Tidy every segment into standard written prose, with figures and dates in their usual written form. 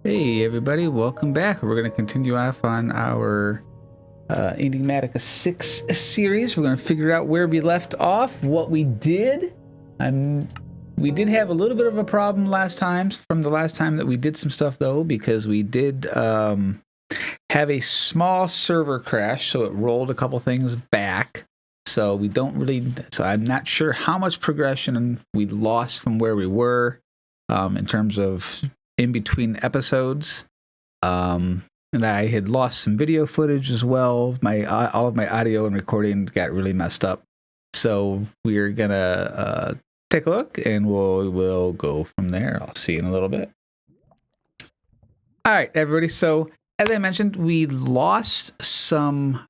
Hey everybody, welcome back. We're going to continue off on our Enigmatica 6 series. We're going to figure out where we left off, what we did. We did have a little bit of a problem last time, from the last time that we did some stuff though, because we did have a small server crash, so it rolled a couple things back. So I'm not sure how much progression we lost from where we were in terms of in between episodes, and I had lost some video footage as well. All of my audio and recording got really messed up, so we're gonna take a look, and we'll go from there. I'll see you in a little bit. All right, everybody. So as I mentioned, we lost some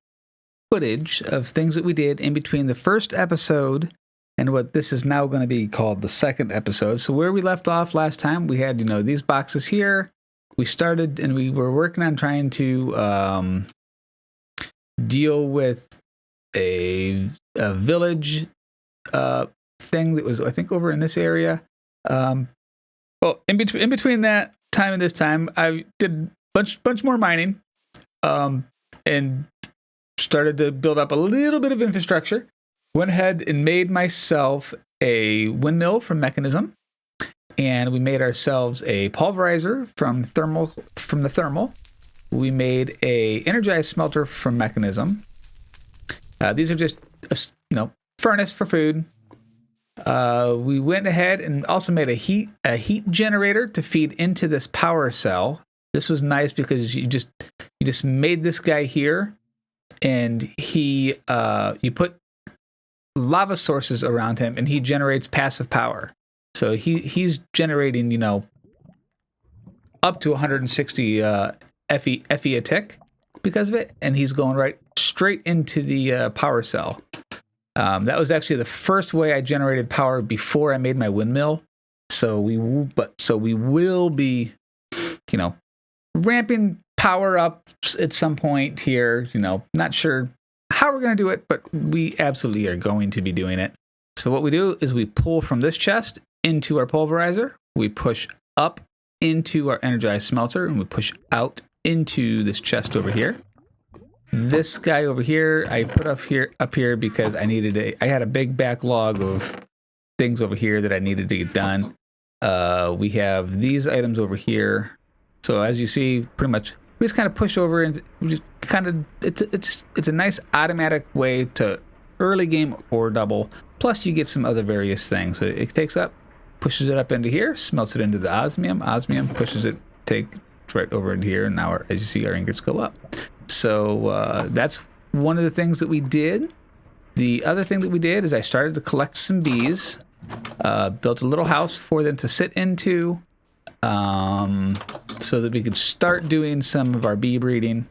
footage of things that we did in between the first episode and what this is now going to be called the second episode. So where we left off last time, we had, these boxes here. We started and we were working on trying to deal with a village thing that was, I think, over in this area. Well, in between that time and this time, I did bunch more mining and started to build up a little bit of infrastructure. Went ahead and made myself a windmill from Mechanism, and we made ourselves a pulverizer from the thermal. We made a energized smelter from Mechanism. These are just furnace for food. We went ahead and also made a heat generator to feed into this power cell. This was nice because you just made this guy here, and you put lava sources around him, and he generates passive power. So he's generating, up to 160 FE a tick because of it, and he's going right straight into the power cell. That was actually the first way I generated power before I made my windmill. So we will be, ramping power up at some point here. Not sure how we're going to do it, but we absolutely are going to be doing it. So what we do is we pull from this chest into our pulverizer, we push up into our energized smelter, and we push out into this chest over here. This guy over here I put up here because I had a big backlog of things over here that I needed to get done. We have these items over here. So as you see, pretty much we just kind of push over, and we just it's a nice automatic way to early game ore double. Plus you get some other various things. So it takes up, pushes it up into here, smelts it into the osmium. Osmium pushes it, takes right over into here, and now as you see, our ingots go up. So that's one of the things that we did. The other thing that we did is I started to collect some bees, built a little house for them to sit into, so that we could start doing some of our bee breeding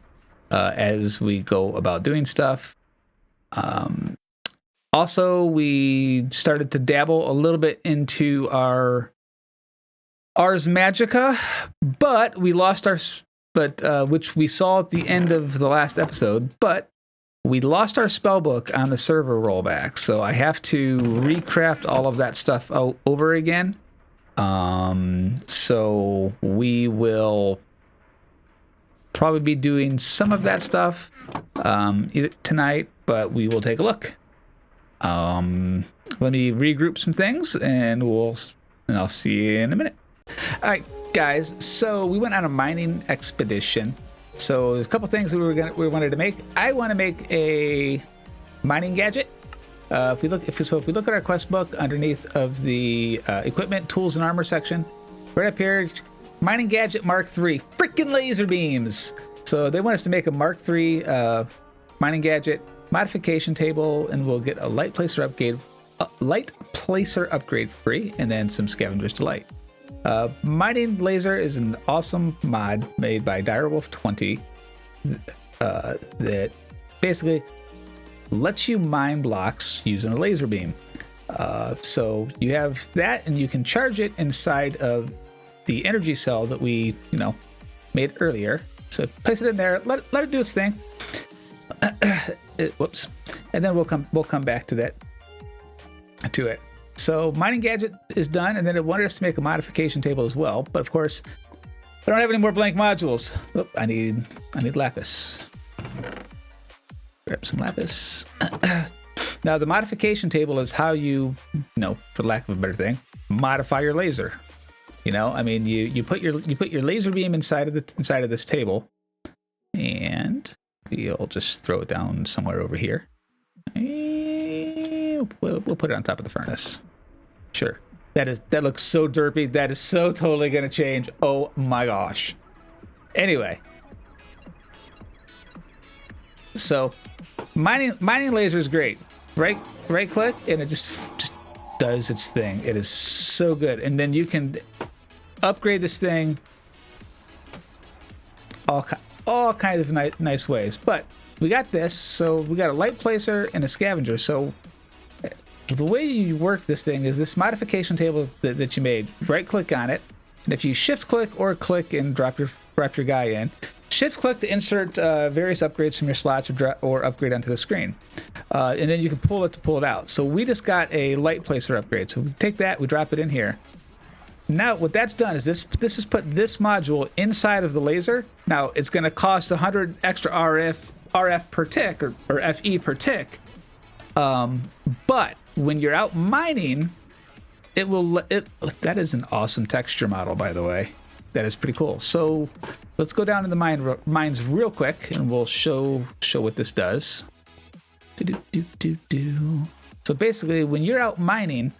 as we go about doing stuff. Also, we started to dabble a little bit into our Ars Magica, but we lost which we saw at the end of the last episode, but we lost our spellbook on the server rollback, so I have to recraft all of that stuff over again. So we will probably be doing some of that stuff either tonight, but we will take a look. Let me regroup some things, and I'll see you in a minute. All right, guys. So we went on a mining expedition. So there's a couple things that we wanted to make. I want to make a mining gadget. If we look at our quest book underneath of the equipment, tools, and armor section, right up here, mining gadget Mark III, freaking laser beams. So they want us to make a Mark III mining gadget modification table, and we'll get a light placer upgrade free, and then some scavengers delight. Mining laser is an awesome mod made by Direwolf20 that basically lets you mine blocks using a laser beam. So you have that, and you can charge it inside of the energy cell that we, made earlier. So place it in there, let it do its thing. Whoops, and then we'll come back to it. So mining gadget is done, and then it wanted us to make a modification table as well. But of course, I don't have any more blank modules. Oh, I need lapis. Grab some lapis. Now the modification table is how you know, for lack of a better thing, modify your laser. You know, I mean, you put your laser beam inside of this table, and we'll just throw it down somewhere over here. And we'll put it on top of the furnace. Sure. That looks so derpy. That is so totally gonna change. Oh my gosh. Anyway, so mining laser is great. Right click and it just does its thing. It is so good. And then you can upgrade this thing all kinds of nice ways. But we got this, so we got a light placer and a scavenger. So the way you work this thing is this modification table that you made. Right click on it, and if you shift click or click and drop your guy in, shift click to insert various upgrades from your slots or upgrade onto the screen, and then you can pull it out. So we just got a light placer upgrade. So we take that, we drop it in here. Now what that's done is this has put this module inside of the laser. Now it's going to cost 100 extra RF per tick or FE per tick, but when you're out mining, that is an awesome texture model, by the way. That is pretty cool. So let's go down to the mines real quick, and we'll show what this does. So basically, when you're out mining,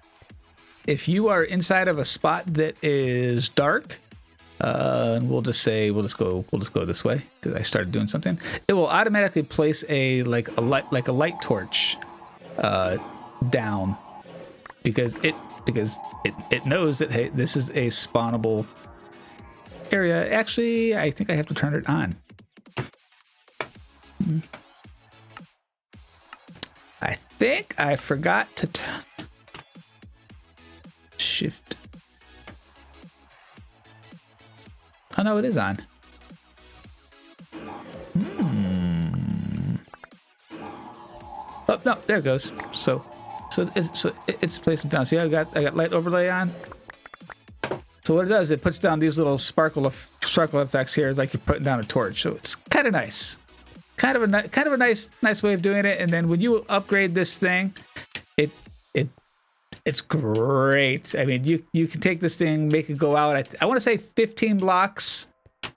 if you are inside of a spot that is dark, and we'll just go this way because I started doing something. It will automatically place a light torch down because it knows that, hey, this is a spawnable area. Actually, I think I have to turn it on. I think I forgot to shift. Oh no, it is on. Oh no, there it goes. So it's placed down. See, I got light overlay on. So what it does, it puts down these little sparkle effects here. It's like you're putting down a torch. So it's kind of nice, kind of a nice way of doing it. And then when you upgrade this thing, it's great. I mean, you can take this thing, make it go out. I want to say 15 blocks,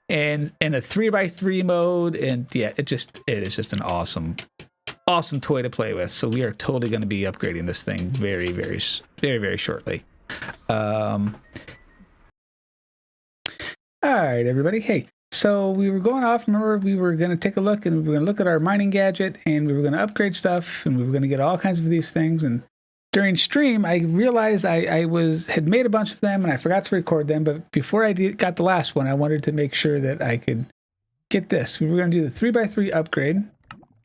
and in a 3x3 mode, and yeah, it is just an awesome toy to play with. So we are totally going to be upgrading this thing very, very, very, very shortly. All right, everybody. Hey, so we were going off. Remember, we were going to take a look, and we were going to look at our mining gadget, and we were going to upgrade stuff, and we were going to get all kinds of these things. And during stream, I realized I had made a bunch of them, and I forgot to record them. But before I got the last one, I wanted to make sure that I could get this. We were going to do the 3x3 upgrade,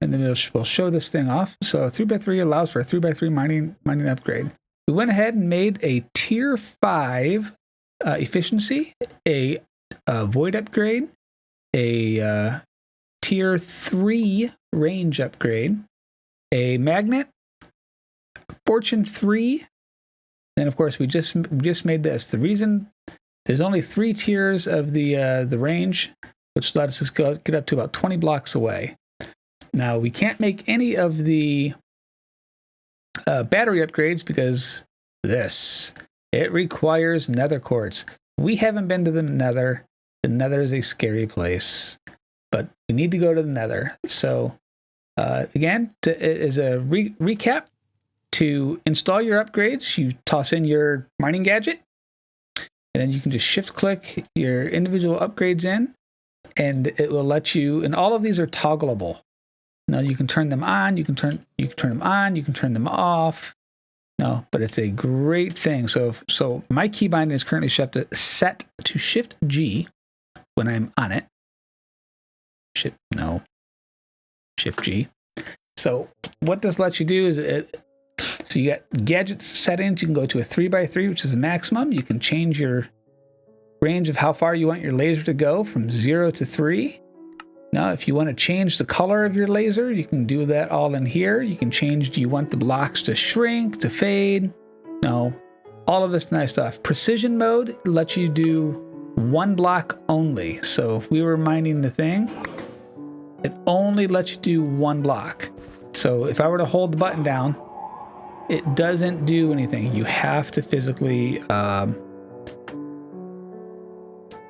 and then we'll show this thing off. So 3x3 allows for a 3x3 mining upgrade. We went ahead and made a tier 5 efficiency, a void upgrade, a tier 3 range upgrade, a magnet, fortune 3, and of course we just made this. The reason there's only 3 tiers of the range, which lets us get up to about 20 blocks away. Now we can't make any of the battery upgrades because it requires nether quartz. We haven't been to the nether. The nether is a scary place, but we need to go to the nether. So again, as a recap, to install your upgrades, you toss in your mining gadget, and then you can just shift click your individual upgrades in, and it will let you, and all of these are toggleable. Now you can turn them on, you can turn them on, you can turn them off. No, but it's a great thing. So my keybind is currently set to Shift G when I'm on it. Shift G. So what this lets you do is so you got gadget settings. You can go to a 3x3, which is the maximum. You can change your range of how far you want your laser to go from 0 to 3. Now, if you want to change the color of your laser, you can do that all in here. You can change, do you want the blocks to shrink, to fade? No, all of this nice stuff. Precision mode lets you do 1 block only. So if we were mining the thing, it only lets you do 1 block. So if I were to hold the button down, it doesn't do anything. You have to physically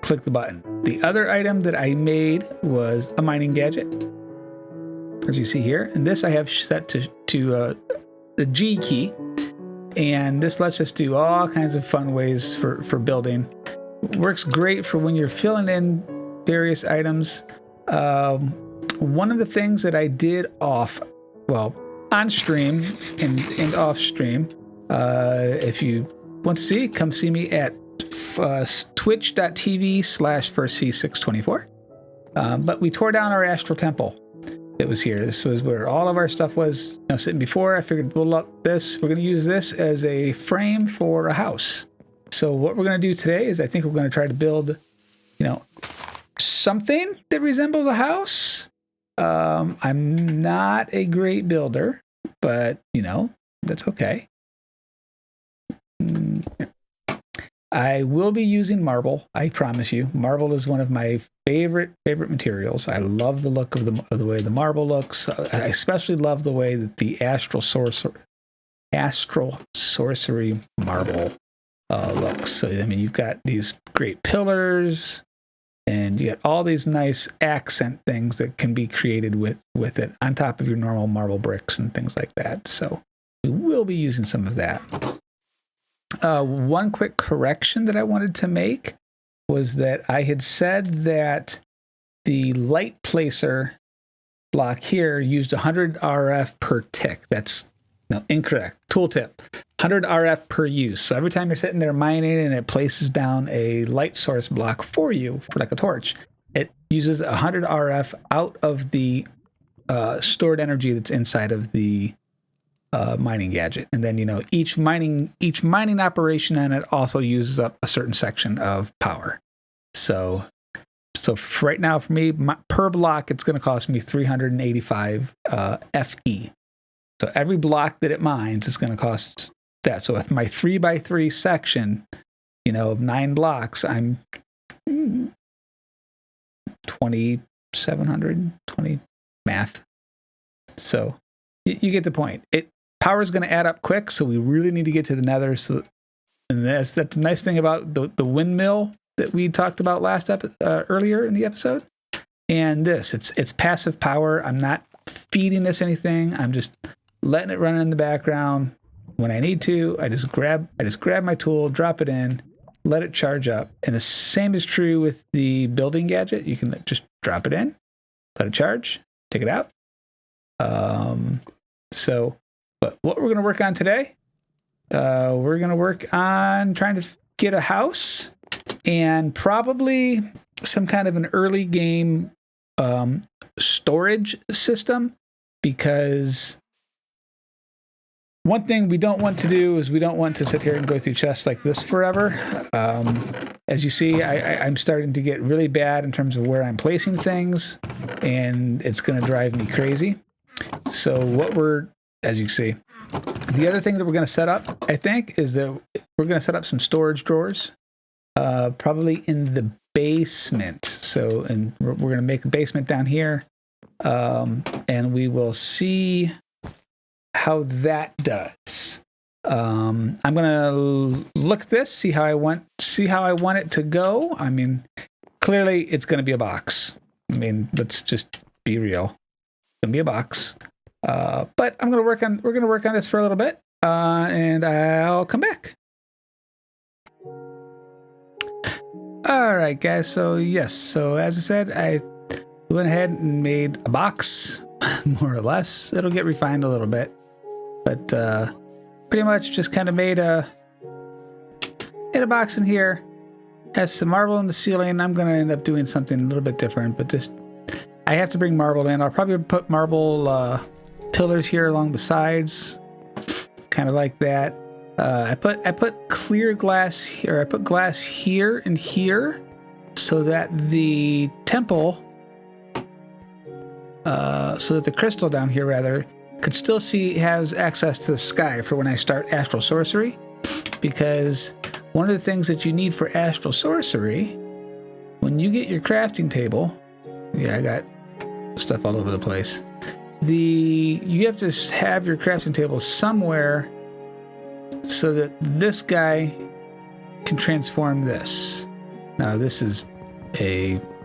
click the button. The other item that I made was a mining gadget, as you see here. And this I have set to the G key. And this lets us do all kinds of fun ways for building. Works great for when you're filling in various items. One of the things that I did on stream and off stream, if you want to see, come see me at twitch.tv/firstc624. But we tore down our astral temple. It was here. This was where all of our stuff was sitting before. I figured we'll up this. We're going to use this as a frame for a house. So what we're going to do today is I think we're going to try to build, something that resembles a house. I'm not a great builder, but that's okay. I will be using marble. I promise you. Marble is one of my favorite materials. I love the look of the way the marble looks. I especially love the way that the astral sorcery marble looks. So you've got these great pillars, and you got all these nice accent things that can be created with it on top of your normal marble bricks and things like that. So we will be using some of that. One quick correction that I wanted to make was that I had said that the light placer block here used 100 RF per tick. That's incorrect. Tooltip, 100 RF per use. So every time you're sitting there mining and it places down a light source block for you, for like a torch, it uses 100 RF out of the stored energy that's inside of the mining gadget. And then each mining operation on it also uses up a certain section of power. So for right now, for me, per block, it's going to cost me 385 FE. So every block that it mines is going to cost that. So with my 3x3 section, of 9 blocks, I'm 2,720 math. So you get the point. Power is going to add up quick, so we really need to get to the nether. And that's the nice thing about the windmill that we talked about earlier in the episode. And it's passive power. I'm not feeding this anything. I'm just letting it run in the background. When I need to, I just grab my tool, drop it in, let it charge up. And the same is true with the building gadget. You can just drop it in, let it charge, take it out. But what we're going to work on today, we're going to work on trying to get a house and probably some kind of an early game storage system, because one thing we don't want to do is we don't want to sit here and go through chests like this forever. As you see, I'm starting to get really bad in terms of where I'm placing things, and it's going to drive me crazy. So as you see, the other thing that we're going to set up, I think, is that we're going to set up some storage drawers, probably in the basement. And we're going to make a basement down here, and we will see how that does. I'm going to look at this, see how I want it to go. Clearly it's going to be a box. Let's just be real. It's going to be a box. But we're going to work on this for a little bit, and I'll come back. All right, guys. So as I said, I went ahead and made a box, more or less. It'll get refined a little bit, but pretty much just kind of made a box in here. Has some marble in the ceiling. I'm going to end up doing something a little bit different, but I have to bring marble in. I'll probably put marble pillars here along the sides, kind of like that. I put clear glass here. I put glass here and here, so that the temple, so that the crystal down here rather could still has access to the sky for when I start astral sorcery. Because one of the things that you need for astral sorcery when you get your crafting table, yeah, I got stuff all over the place. You have to have your crafting table somewhere so that this guy can transform this. Now this is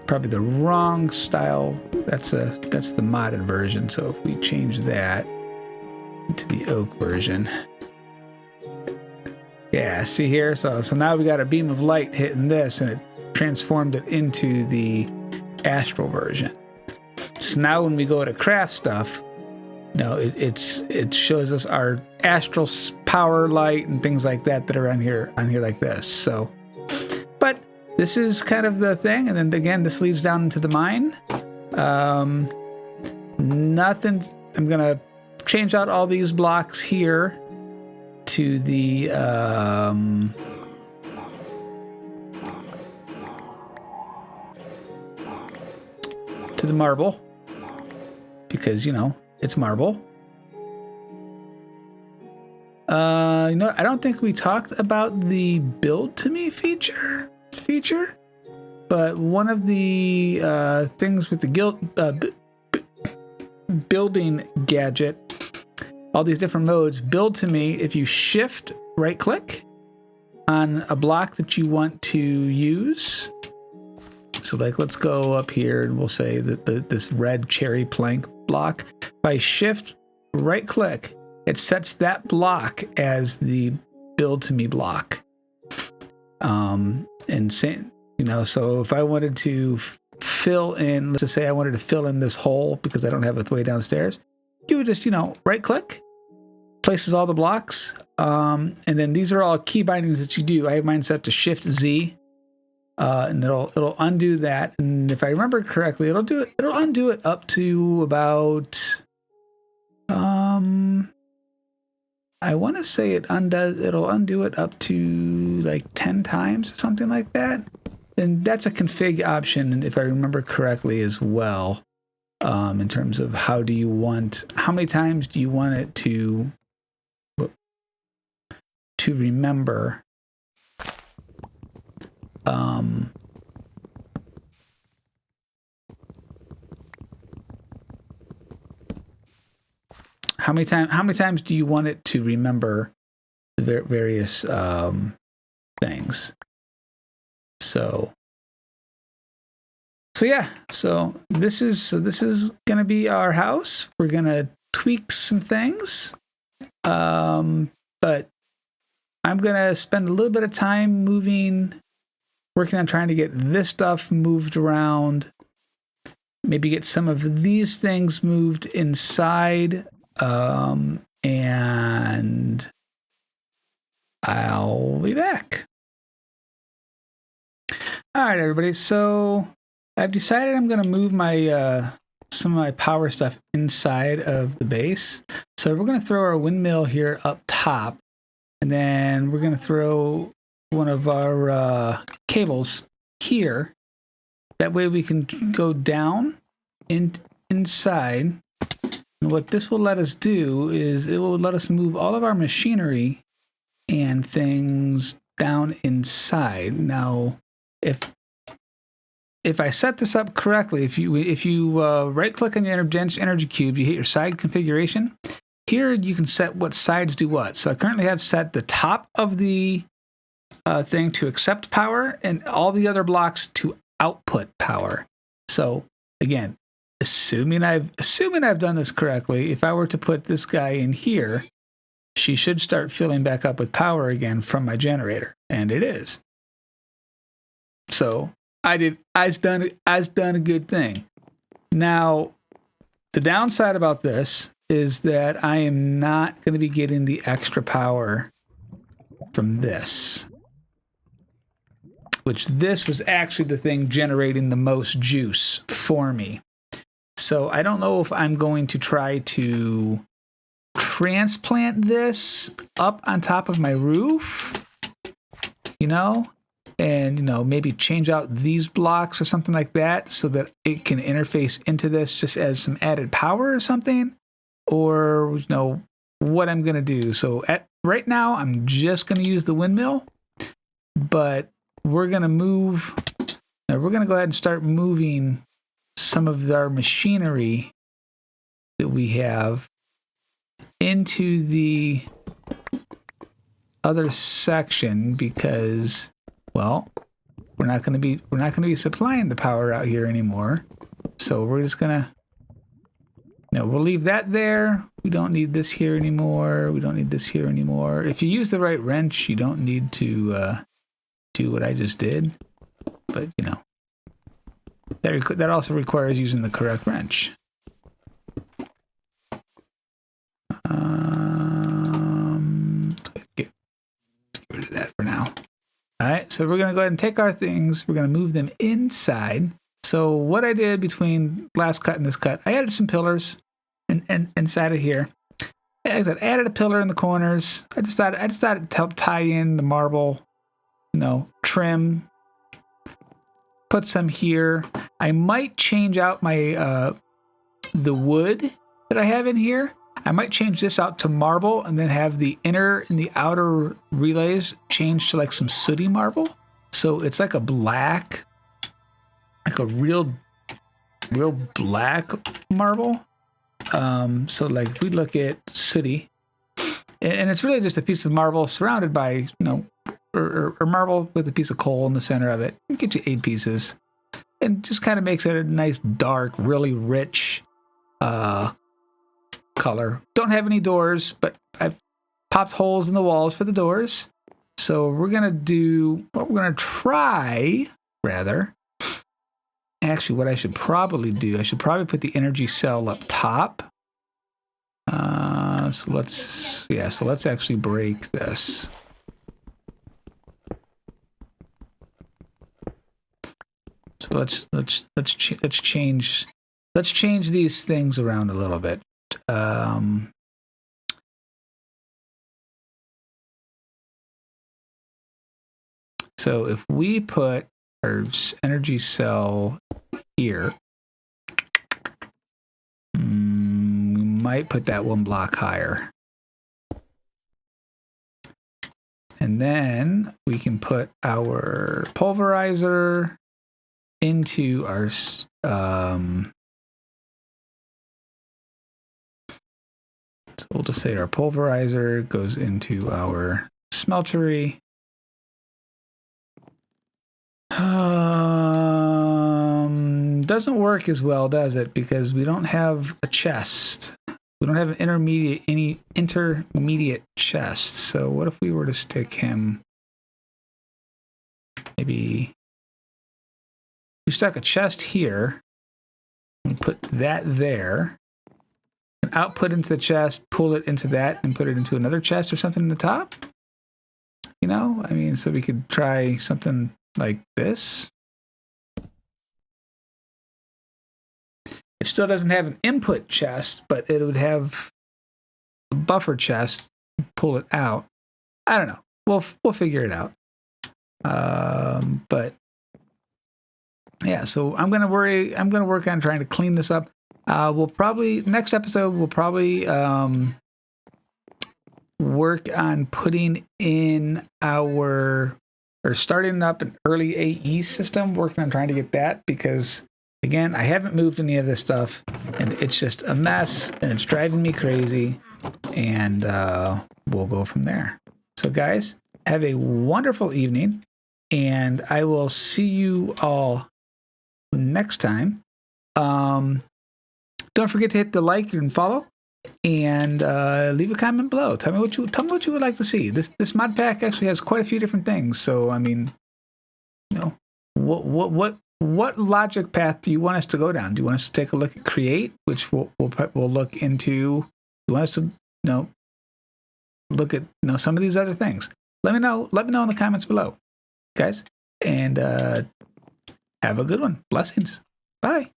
probably the wrong style. That's the modded version. So if we change that to the oak version, yeah, see here. So now we got a beam of light hitting this, and it transformed it into the astral version. So now when we go to craft stuff, it shows us our astral power light and things like that are on here like this. So, but this is kind of the thing, and then again, this leads down into the mine. Nothing. I'm gonna change out all these blocks here to the marble, because it's marble. I don't think we talked about the build to me feature, but one of the things with the building gadget, all these different modes, build to me, if you shift right click on a block that you want to use. So like, let's go up here and we'll say that this red cherry plank block. If I shift right click, it sets that block as the build to me block. And so if I wanted to fill in, let's just say I wanted to fill in this hole because I don't have a way downstairs, you would just, right click, places all the blocks. And then these are all key bindings that you do. I have mine set to Shift Z. And it'll undo that, and if I remember correctly, it'll undo it up to about I want to say it'll undo it up to like 10 times or something like that. And that's a config option, if I remember correctly as well, in terms of how many times do you want it to remember. How many times do you want it to remember the various things? So yeah. So this is gonna be our house. We're gonna tweak some things, but I'm gonna spend a little bit of time working on trying to get this stuff moved around. Maybe get some of these things moved inside. And I'll be back. All right, everybody. So I've decided I'm going to move my some of my power stuff inside of the base. So we're going to throw our windmill here up top, and then we're going to throw one of our cables here. That way we can go down inside. And what this will let us do is it will let us move all of our machinery and things down inside. Now, if I set this up correctly, if you right click on your energy cube, you hit your side configuration. Here you can set what sides do what. So I currently have set the top of the thing to accept power and all the other blocks to output power. So again, assuming I've done this correctly, if I were to put this guy in here, she should start filling back up with power again from my generator, and it is. So I've done a good thing. Now, the downside about this is that I am not going to be getting the extra power from this, which this was actually the thing generating the most juice for me. So I don't know if I'm going to try to transplant this up on top of my roof, and maybe change out these blocks or something like that so that it can interface into this just as some added power or something, or what I'm going to do. So right now I'm just going to use the windmill, but we're going to move. Now we're going to go ahead and start moving some of our machinery that we have into the other section because, well, we're not going to be supplying the power out here anymore. So we're just going to, we'll leave that there. We don't need this here anymore. We don't need this here anymore. If you use the right wrench, you don't need to do what I just did. But, that also requires using the correct wrench. Get rid of that for now. All right, so we're going to go ahead and take our things. We're going to move them inside. So what I did between last cut and this cut, I added some pillars inside of here. As I added a pillar in the corners. I just thought to help tie in the marble, trim. Put some here. I might change out my the wood that I have in here. I might change this out to marble and then have the inner and the outer relays changed to like some sooty marble. So it's like a black, like a real black marble. So like if we look at sooty, and it's really just a piece of marble surrounded by, or marble with a piece of coal in the center of it. It'll get you 8 pieces. And just kind of makes it a nice, dark, really rich color. Don't have any doors, but I've popped holes in the walls for the doors. So we're going to try, rather. Actually, what I should probably do, I should probably put the energy cell up top. So let's actually break this. So let's change these things around a little bit. So if we put our energy cell here, we might put that 1 block higher. And then we can put our pulverizer into our so we'll just say our pulverizer goes into our smeltery. Doesn't work as well, does it? Because we don't have a chest. We don't have any intermediate chest. So what if we were to stick him? Maybe we stuck a chest here and put that there. And output into the chest, pull it into that, and put it into another chest or something in the top. So we could try something like this. It still doesn't have an input chest, but it would have a buffer chest. Pull it out. I don't know. We'll figure it out. But yeah, so I'm gonna work on trying to clean this up. Next episode we'll probably work on putting in starting up an early AE system, working on trying to get that, because again, I haven't moved any of this stuff and it's just a mess and it's driving me crazy, and we'll go from there. So guys, have a wonderful evening, and I will see you all next time. Don't forget to hit the like and follow, and leave a comment below. Tell me what you would like to see. This mod pack actually has quite a few different things. So I mean, what logic path do you want us to go down? Do you want us to take a look at create, which we'll look into? Do you want us to look at some of these other things? Let me know in the comments below, guys, and have a good one. Blessings. Bye.